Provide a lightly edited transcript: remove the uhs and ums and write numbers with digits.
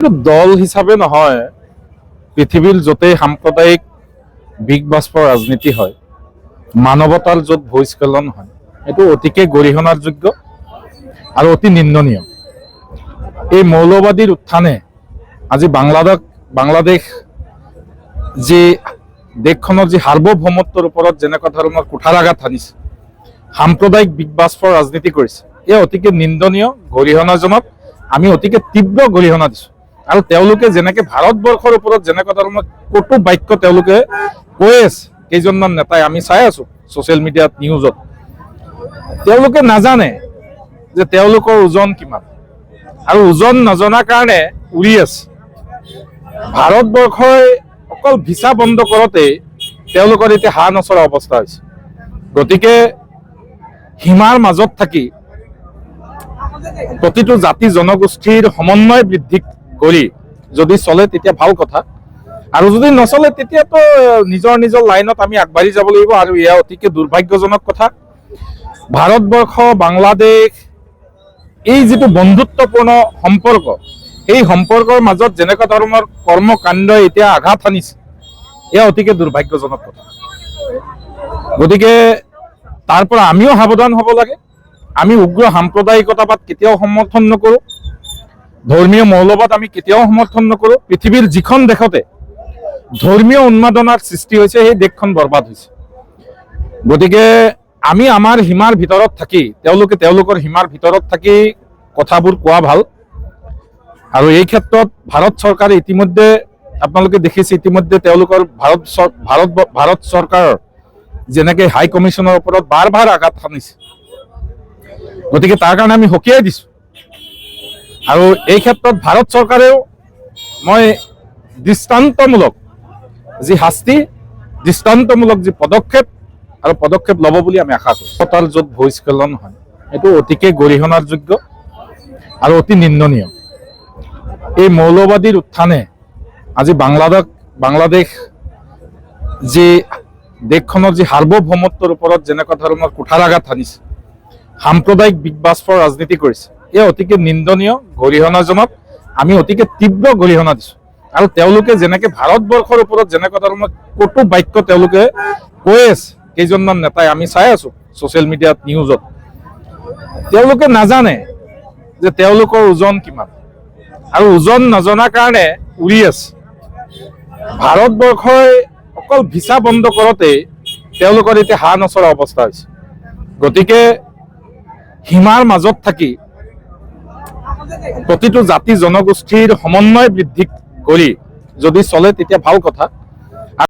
দল হিসাপে নহয়, পৃথিৱীৰ য'তেই সাম্প্ৰদায়িক বিগ বাষ্পৰ ৰাজনীতি হয়, মানৱতাৰ য'ত ভূস্খলন হয়, এইটো অতিকে গৰিহণাৰ যোগ্য আৰু অতি নিন্দনীয়। এই মৌলবাদীৰ উত্থানে আজি বাংলাদেশ যি দেশখনৰ যি সাৰ্বভৌমত্বৰ ওপৰত যেনেকুৱা ধৰণৰ কুঠাৰাঘাত আনিছে, সাম্প্ৰদায়িক বিগ বাষ্পৰ ৰাজনীতি কৰিছে, এয়া অতিকে নিন্দনীয়, গৰিহণাজনক। আমি অতিকে তীব্ৰ গৰিহণা দিছোঁ। আৰু তেওঁলোকে যেনেকে ভাৰতবৰ্ষৰ ওপৰত যেনেকুৱা ধৰণৰ কটু বাক্য তেওঁলোকে কৈ আছে, কেইজনমান নেতাই আমি চাই আছো ছ'চিয়েল মিডিয়াত, নিউজত। তেওঁলোকে নাজানে যে তেওঁলোকৰ ওজন কিমান, আৰু ওজন নজনাৰ কাৰণে উৰি আছে। ভাৰতবৰ্ষই অকল ভিছা বন্ধ কৰোঁতে তেওঁলোকৰ এতিয়া হাঁহ নচৰা অৱস্থা হৈছে। গতিকে সীমাৰ মাজত থাকি প্ৰতিটো জাতি জনগোষ্ঠীৰ সমন্বয় বৃদ্ধি কৰি যদি চলে তেতিয়া ভাল কথা, আৰু যদি নচলে তেতিয়াতো নিজৰ নিজৰ লাইনত আমি আগবাঢ়ি যাব লাগিব। আৰু এয়া অতিকে দুৰ্ভাগ্যজনক কথা। ভাৰতবৰ্ষ বাংলাদেশ এই যিটো বন্ধুত্বপূৰ্ণ সম্পৰ্ক, এই সম্পৰ্কৰ মাজত যেনেকুৱা ধৰণৰ কৰ্মকাণ্ডই এতিয়া আঘাত আনিছে, এয়া অতিকে দুৰ্ভাগ্যজনক কথা। গতিকে তাৰ পৰা আমিও সাৱধান হ'ব লাগে। আমি উগ্ৰ সাম্প্ৰদায়িকতাবাদ কেতিয়াও সমৰ্থন নকৰোঁ, ধৰ্মীয় মৌলবাদ আমি কেতিয়াও সমৰ্থন নকৰোঁ। পৃথিৱীৰ যিখন দেশতে ধৰ্মীয় উন্মাদনাৰ সৃষ্টি হৈছে, সেই দেশখন বৰবাদ হৈছে। গতিকে আমি আমাৰ সীমাৰ ভিতৰত থাকি, তেওঁলোকে তেওঁলোকৰ সীমাৰ ভিতৰত থাকি কথাবোৰ কোৱা ভাল। আৰু এই ক্ষেত্ৰত ভাৰত চৰকাৰে ইতিমধ্যে আপোনালোকে দেখিছে, ইতিমধ্যে তেওঁলোকৰ ভাৰত চৰকাৰৰ যেনেকে হাই কমিশ্যনৰ ওপৰত বাৰ বাৰ আঘাত সানিছে। গতিকে তাৰ কাৰণে আমি সকীয়াই দিছোঁ। আৰু এই ক্ষেত্ৰত ভাৰত চৰকাৰেও মই দৃষ্টান্তমূলক যি শাস্তি, দৃষ্টান্তমূলক যি পদক্ষেপ ল'ব বুলি আমি আশা কৰোঁ। তাৰ য'ত ভূস্খলন হয়, এইটো অতিকে গৰিহণাৰ যোগ্য আৰু অতি নিন্দনীয়। এই মৌলবাদীৰ উত্থানে আজি বাংলাদেশ যি দেশখনৰ যি সাৰ্বভৌমত্বৰ ওপৰত যেনেকুৱা ধৰণৰ কুঠাৰাঘাত আনিছে, সাম্প্ৰদায়িক বিগ বাষ্পৰ ৰাজনীতি কৰিছে, এয়া অতিকে নিন্দনীয়, গৰিহণাজনক। আমি অতিকে তীব্ৰ গৰিহণা দিছোঁ। আৰু তেওঁলোকে যেনেকে ভাৰতবৰ্ষৰ ওপৰত যেনেকুৱা ধৰণৰ কটু বাক্য তেওঁলোকে কৈ আছে, কেইজনমান নেতাই আমি চাই আছো ছ'চিয়েল মিডিয়াত, নিউজত। তেওঁলোকে নাজানে যে তেওঁলোকৰ ওজন কিমান, আৰু ওজন নজনাৰ কাৰণে উৰি আছে। ভাৰতবৰ্ষই অকল ভিছা বন্ধ কৰোঁতে তেওঁলোকৰ এতিয়া হাঁহ নচৰা অৱস্থা হৈছে। গতিকে সীমাৰ মাজত থাকি প্ৰতিটো জাতি জনগোষ্ঠীৰ সমন্বয় বৃদ্ধি কৰি যদি চলে তেতিয়া ভাল কথা।